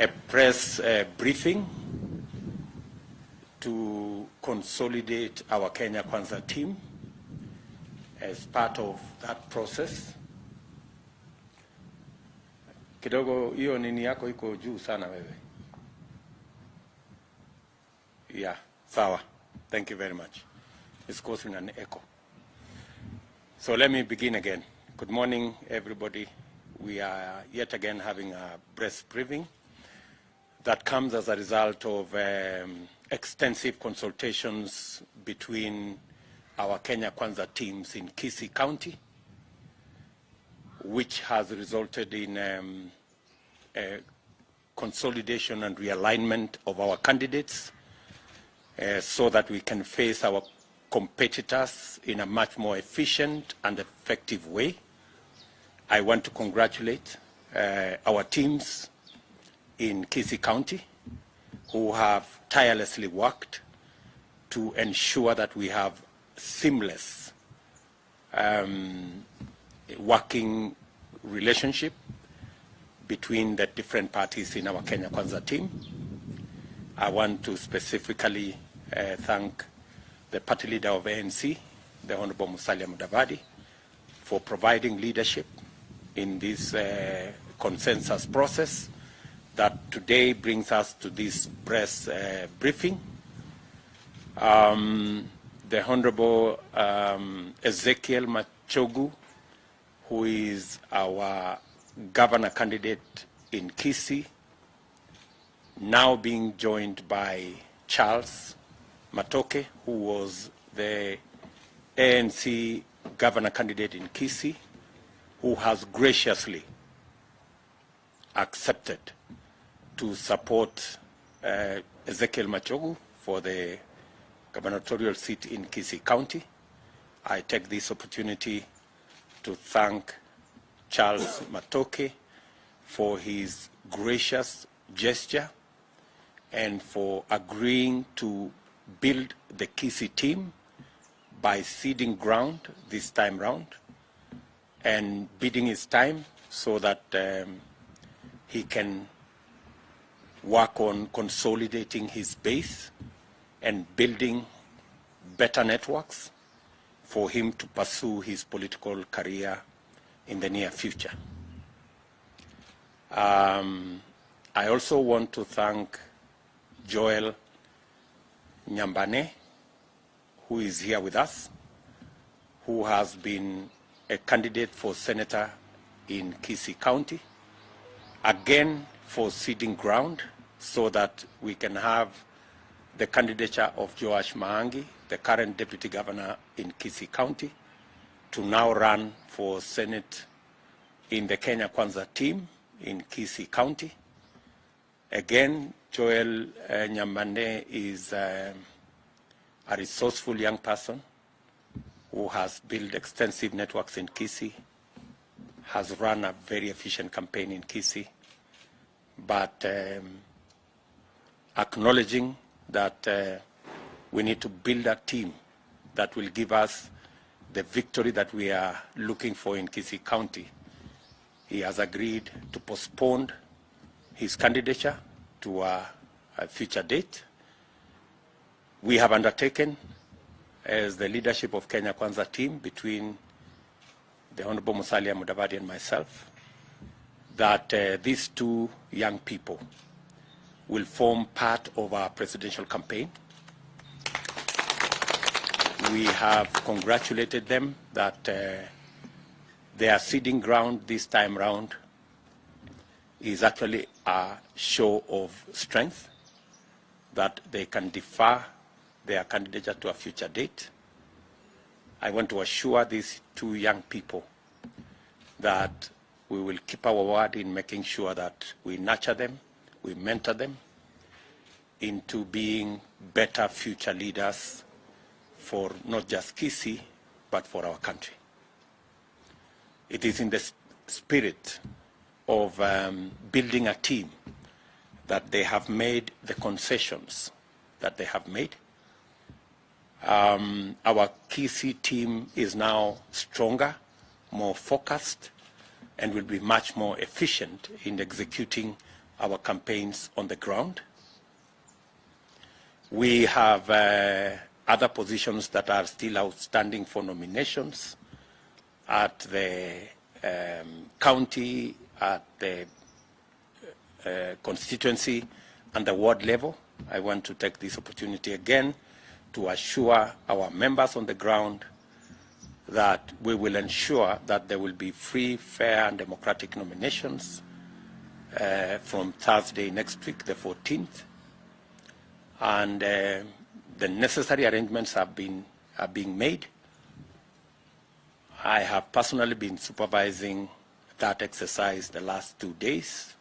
a press briefing to consolidate our Kenya Kwanza team. As part of that process, kidogo hiyo nini yako iko juu sana wewe. Yeah, sawa. Thank you very much. It's causing an echo. So let me begin again. Good morning, everybody. We are yet again having a press briefing that comes as a result of extensive consultations between our Kenya Kwanza teams in Kisii County, which has resulted in a consolidation and realignment of our candidates so that we can face our competitors in a much more efficient and effective way. I want to congratulate our teams in Kisii County who have tirelessly worked to ensure that we have seamless working relationship between the different parties in our Kenya Kwanza team. I want to specifically thank the party leader of ANC, the Honorable Mudavadi, for providing leadership in this consensus process that today brings us to this press briefing. The Honorable Ezekiel Machogu, who is our governor candidate in Kisii, now being joined by Charles Matoke, who was the ANC governor candidate in Kisii, who has graciously accepted to support Ezekiel Machogu for the Gubernatorial seat in Kisii County. I take this opportunity to thank Charles Matoke for his gracious gesture and for agreeing to build the Kisii team by ceding ground this time round and bidding his time so that he can work on consolidating his base and building better networks for him to pursue his political career in the near future. I also want to thank Joel Nyambane, who is here with us, who has been a candidate for senator in Kisii County, again for ceding ground so that we can have the candidature of Joash Maangi, the current deputy governor in Kisii County, to now run for Senate in the Kenya Kwanza team in Kisii County. Again, Joel Nyambane is a resourceful young person who has built extensive networks in Kisii, has run a very efficient campaign in Kisii, but acknowledging that we need to build a team that will give us the victory that we are looking for in Kisii County. He has agreed to postpone his candidature to a future date. We have undertaken, as the leadership of Kenya Kwanza team between the Honorable Musalia Mudavadi and myself, that these two young people will form part of our presidential campaign. We have congratulated them that their ceding ground this time round is actually a show of strength, that they can defer their candidature to a future date. I want to assure these two young people that we will keep our word in making sure that we nurture them, we mentor them into being better future leaders for not just Kisii, but for our country. It is in the spirit of building a team that they have made the concessions that they have made. Our Kisii team is now stronger, more focused, and will be much more efficient in executing our campaigns on the ground. We have other positions that are still outstanding for nominations at the county, at the constituency, and the ward level. I want to take this opportunity again to assure our members on the ground that we will ensure that there will be free, fair, and democratic nominations from Thursday next week, the 14th. And the necessary arrangements are being made. I have personally been supervising that exercise the last 2 days.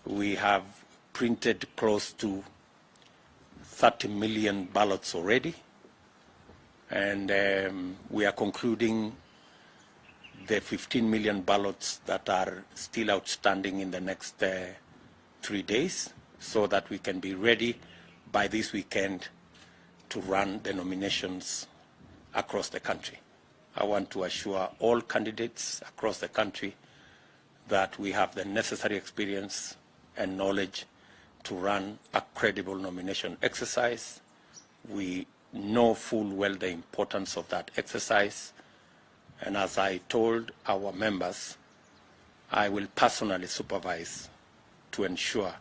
We have printed close to 30 million ballots already, and we are concluding the 15 million ballots that are still outstanding in the next 3 days, so that we can be ready by this weekend to run the nominations across the country. I want to assure all candidates across the country that we have the necessary experience and knowledge to run a credible nomination exercise. We know full well the importance of that exercise, and as I told our members, I will personally supervise to ensure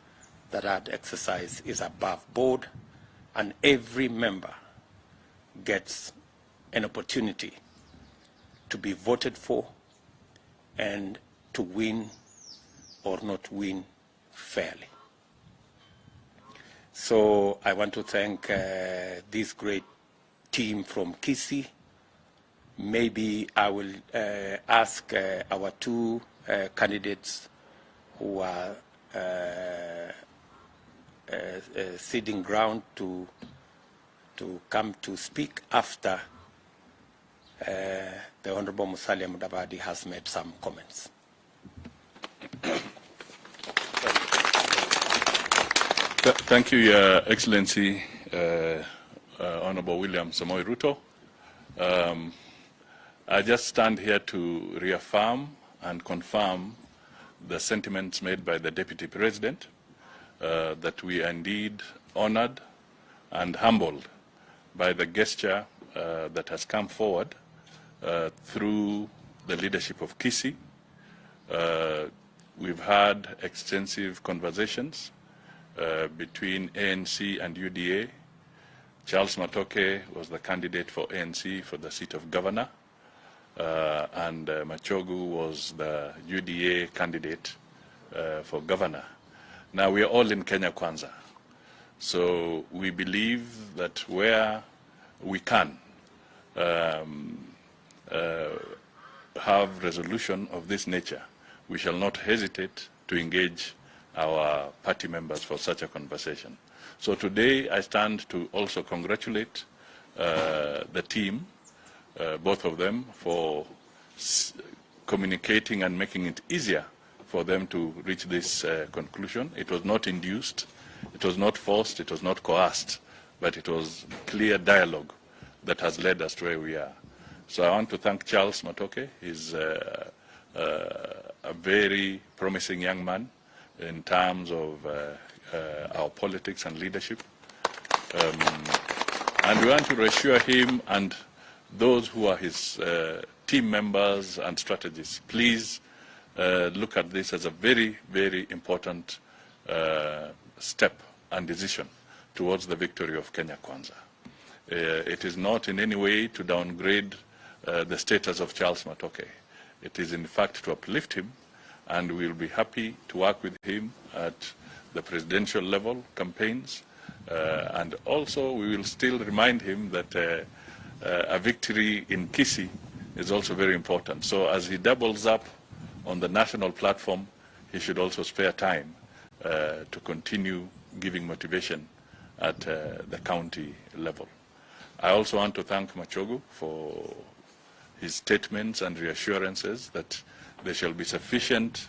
that that exercise is above board and every member gets an opportunity to be voted for and to win or not win fairly. So I want to thank this great team from Kisii. Maybe I will ask our two candidates who are ceding ground to come to speak after the Honorable Musalia Mudavadi has made some comments. Thank you, Your Excellency, Honorable William Samoei Ruto. I just stand here to reaffirm and confirm the sentiments made by the Deputy President, that we are indeed honored and humbled by the gesture that has come forward through the leadership of Kisii. We've had extensive conversations between ANC and UDA. Charles Matoke was the candidate for ANC for the seat of governor, and Machogu was the UDA candidate for governor. Now we are all in Kenya Kwanza, so we believe that where we can have resolution of this nature, we shall not hesitate to engage our party members for such a conversation. So today I stand to also congratulate the team, both of them, for communicating and making it easier for them to reach this conclusion. It was not induced, it was not forced, it was not coerced, but it was clear dialogue that has led us to where we are. So I want to thank Charles Matoke. He's a very promising young man in terms of our politics and leadership. And we want to reassure him and those who are his team members and strategists, please look at this as a very, very important step and decision towards the victory of Kenya Kwanza. It is not in any way to downgrade the status of Charles Matoke. It is in fact to uplift him, and we'll be happy to work with him at the presidential level campaigns. And also we will still remind him that a victory in Kisii is also very important. So as he doubles up on the national platform, he should also spare time to continue giving motivation at the county level. I also want to thank Machogu for his statements and reassurances that there shall be sufficient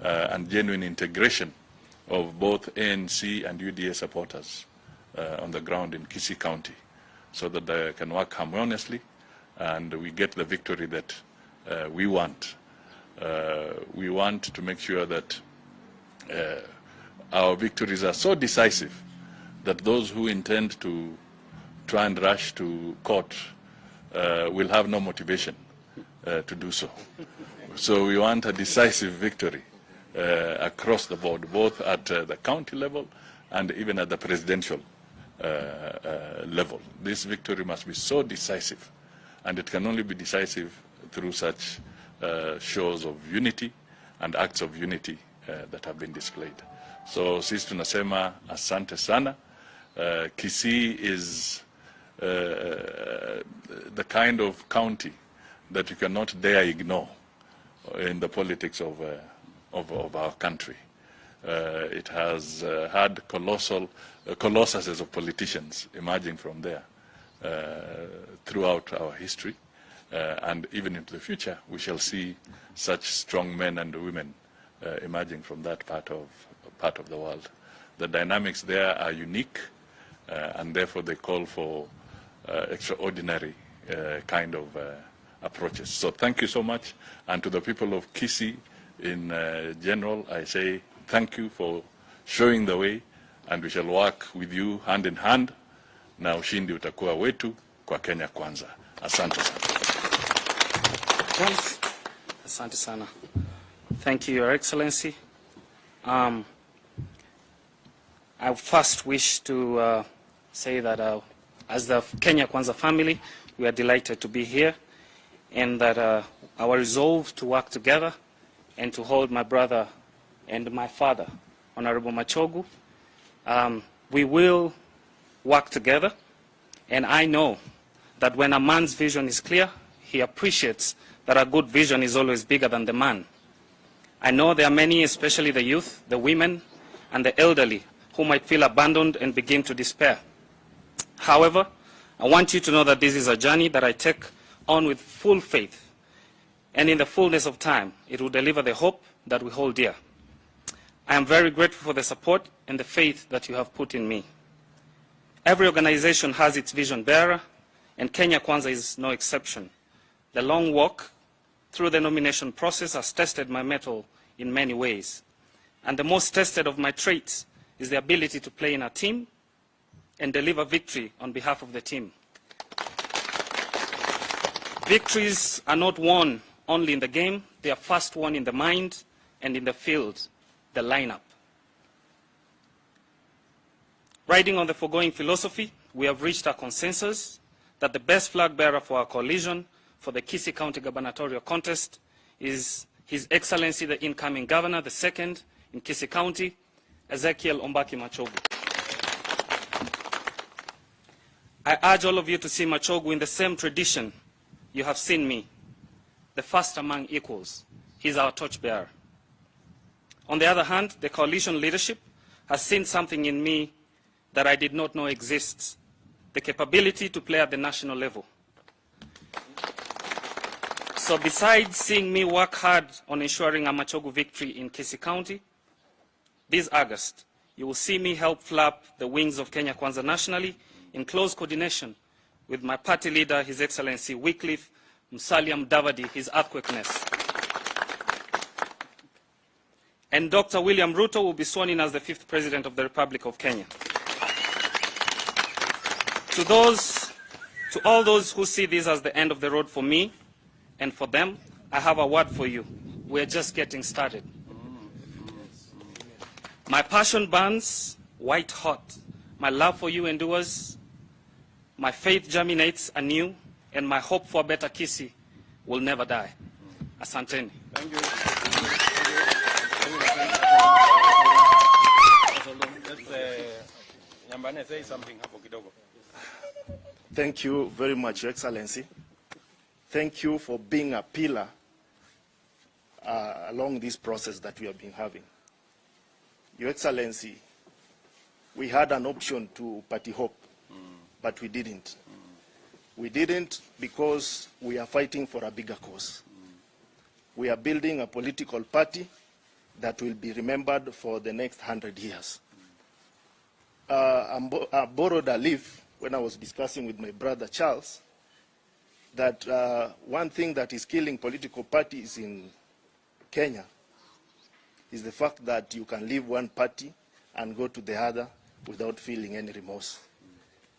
and genuine integration of both ANC and UDA supporters on the ground in Kisii County, so that they can work harmoniously and we get the victory that we want. We want to make sure that our victories are so decisive that those who intend to try and rush to court will have no motivation to do so. So we want a decisive victory across the board, both at the county level and even at the presidential level. This victory must be so decisive, and it can only be decisive through such shows of unity and acts of unity that have been displayed. So sisi tunasema asante sana. Kisii is the kind of county that you cannot dare ignore in the politics of our country. It has had colossuses of politicians emerging from there throughout our history, and even into the future we shall see such strong men and women emerging from that part of the world. The dynamics there are unique, and therefore they call for extraordinary kind of approaches. So thank you so much, and to the people of Kisii in general, I say thank you for showing the way, and we shall work with you hand in hand, na ushindi utakuwa wetu kwa Kenya Kwanza. Asante sana. Asante sana. Thank you, Your Excellency. I first wish to say that as the Kenya Kwanza family, we are delighted to be here, and that our resolve to work together and to hold my brother and my father, Honorable Machogu, we will work together. And I know that when a man's vision is clear, he appreciates that a good vision is always bigger than the man. I know there are many, especially the youth, the women, and the elderly, who might feel abandoned and begin to despair. However, I want you to know that this is a journey that I take on with full faith, and in the fullness of time, it will deliver the hope that we hold dear. I am very grateful for the support and the faith that you have put in me. Every organization has its vision bearer, and Kenya Kwanza is no exception. The long walk through the nomination process has tested my mettle in many ways. And the most tested of my traits is the ability to play in a team and deliver victory on behalf of the team. Victories are not won only in the game, they are first won in the mind and in the field, the lineup. Riding on the foregoing philosophy, we have reached a consensus that the best flag bearer for our coalition for the Kisii County Gubernatorial contest is His Excellency the incoming Governor, the second in Kisii County, Ezekiel Ombaki Machogu. I urge all of you to see Machogu in the same tradition you have seen me, the first among equals. He's our torchbearer. On the other hand, the coalition leadership has seen something in me that I did not know exists, the capability to play at the national level. So besides seeing me work hard on ensuring a Machogu victory in Kisii County, this August, you will see me help flap the wings of Kenya Kwanza nationally in close coordination with my party leader, His Excellency Wycliffe Musalia Mudavadi, his earthquakeness. And Dr. William Ruto will be sworn in as the 5th President of the Republic of Kenya. To all those who see this as the end of the road for me and for them, I have a word for you. We're just getting started. My passion burns white hot. My love for you endures. My faith germinates anew, and my hope for a better Kisii will never die. Asanteni. Thank you. Nyambane, say something hapo kidogo. Thank you very much, Your Excellency. Thank you for being a pillar along this process that we have been having. Your Excellency, we had an option to party hop, but we didn't. We didn't because we are fighting for a bigger cause. We are building a political party that will be remembered for the next 100 years. I borrowed a leaf when I was discussing with my brother Charles that one thing that is killing political parties in Kenya is the fact that you can leave one party and go to the other without feeling any remorse.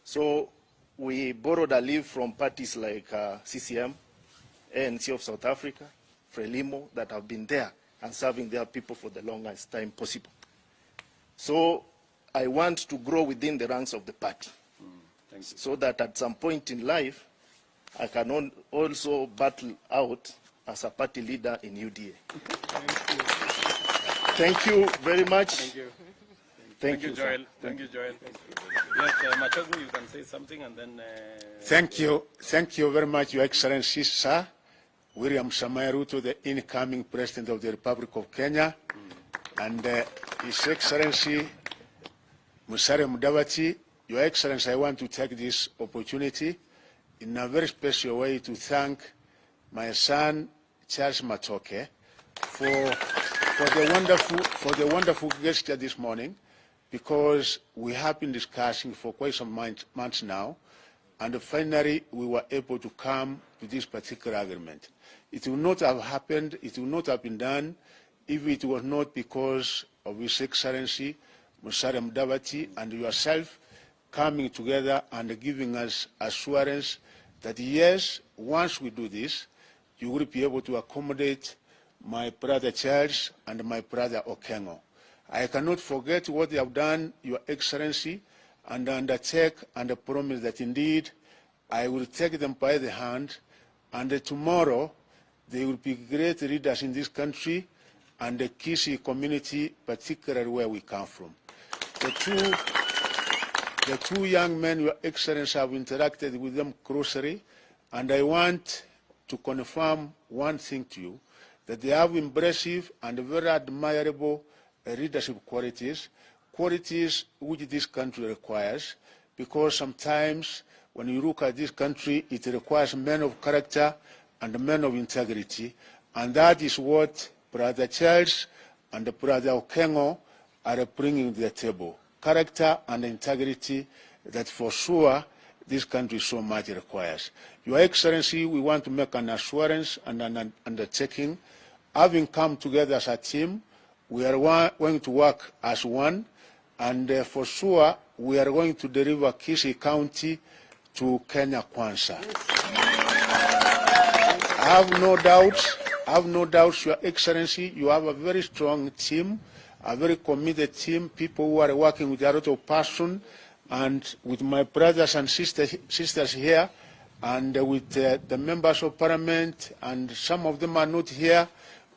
So we borrowed a leave from parties like CCM, ANC of South Africa, Frelimo, that have been there and serving their people for the longest time possible. So I want to grow within the ranks of the party, so that at some point in life, I can also battle out as a party leader in UDA. Thank you very much. Thank you. Thank you, Joel. Thank you, Joel. Yes, Machogu, you can say something and then... Thank you. Thank you very much, Your Excellency, sir. William Samoei Ruto, the incoming President of the Republic of Kenya, and His Excellency Musalia Mudavadi. Your Excellency, I want to take this opportunity in a very special way to thank my son, Charles Matoke, for the wonderful gesture this morning, because we have been discussing for quite some months now, and finally we were able to come to this particular agreement. It would not have happened, it would not have been done if it was not because of His Excellency Musalia Mudavadi and yourself coming together and giving us assurance that yes, once we do this, you will be able to accommodate my brother Charles and my brother Okengo. I cannot forget what they have done, Your Excellency, and undertake and promise that indeed I will take them by the hand, and tomorrow they will be great leaders in this country and the Kisii community, particularly where we come from. The two young men, Your Excellency, have interacted with them closely, and I want to confirm one thing to you, that they have impressive and very admirable leadership qualities which this country requires, because sometimes when you look at this country, it requires men of character and men of integrity, and that is what Brother Charles and Brother Okengo are bringing to the table. Character and integrity that for sure this country so much requires. Your Excellency, we want to make an assurance and an undertaking. Having come together as a team, we are going to work as one, and for sure we are going to deliver Kisii County to Kenya Kwanza. I have no doubts, Your Excellency, you have a very strong team, a very committed team, people who are working with a lot of passion, and with my brothers and sisters here, and with the members of parliament, and some of them are not here,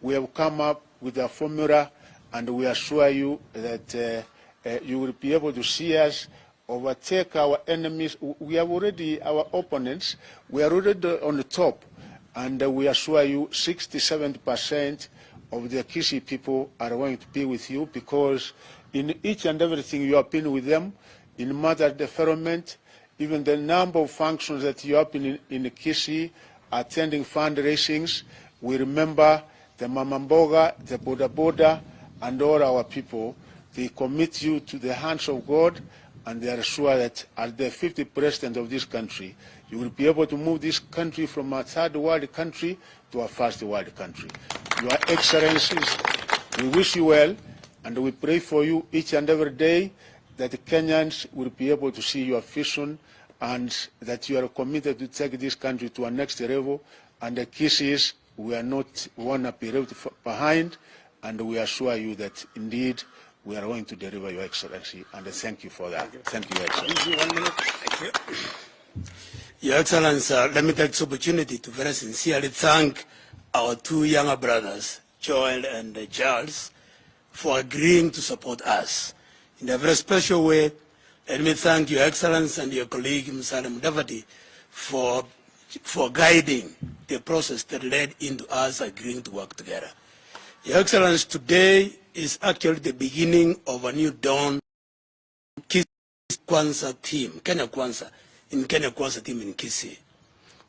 we have come up with a formula, and we assure you that you will be able to see us overtake our enemies. We have already, our opponents, we are already on the top, and we assure you 67% of the Kisii people are going to be with you, because in each and everything you have been with them, in mother development, even the number of functions that you have been in Kisii, attending fundraisings. We remember the Mamamboga, the Boda Boda, and all our people. They commit you to the hands of God, and they are sure that as the 50th president of this country, you will be able to move this country from a third world country to a first world country. Your Excellencies, we wish you well, and we pray for you each and every day that the Kenyans will be able to see your vision, and that you are committed to take this country to a next level, and the Kisiis, we are not want to be left behind, and we assure you that indeed we are going to deliver, Your Excellency, and thank you for that. Thank you, Your Excellency. 1 minute. Thank you. Your Excellency, let me take this opportunity to very sincerely thank our two younger brothers, Joel and Charles, for agreeing to support us. In a very special way, let me thank Your Excellency and your colleague, Musalia Mudavadi, for guiding the process that led into us agreeing to work together. Your Excellency, today is actually the beginning of a new dawn Kisii Kwanza team, Kenya Kwanza team in Kisii.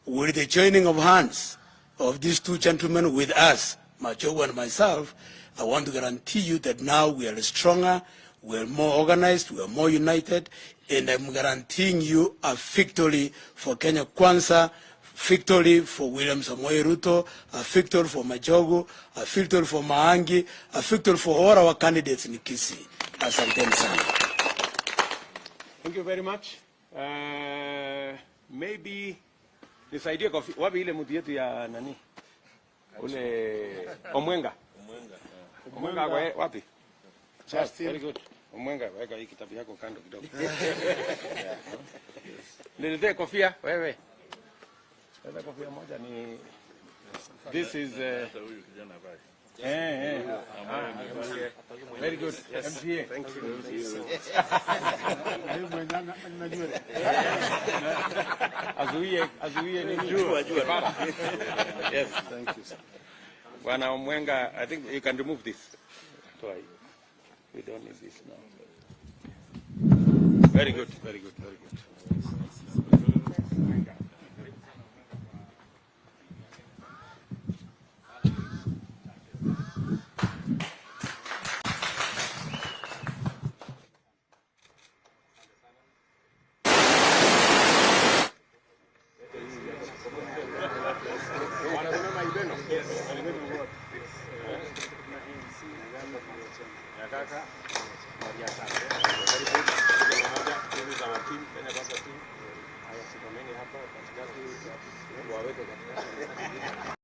With the joining of hands of these two gentlemen with us, Machogu and myself, I want to guarantee you that now we are stronger, we are more organized, we are more united, and I'm guaranteeing you a victory for Kenya Kwanza victory for William Samoei Ruto, a victory for Majogo, a victory for Maangi, a victory for all our candidates in Kisii. Asanteni sana. Thank you very much. Maybe nisaidie kwa wapi ile mtu yetu ya nani? Ule Omwenga. Omwenga kwa wapi? Justin. Very good. Omwenga, weka hii kitabu yako kando kidogo. Niletee kofia wewe. Leta kofia moja ni this is very good. MCA. Thank you. Azuie ni jua. Yes, thank you. Bwana Omwenga, I think you can remove this. We don't need this now. Very good, very good, very good. Haya, simameni hapa katikati waweke katikati.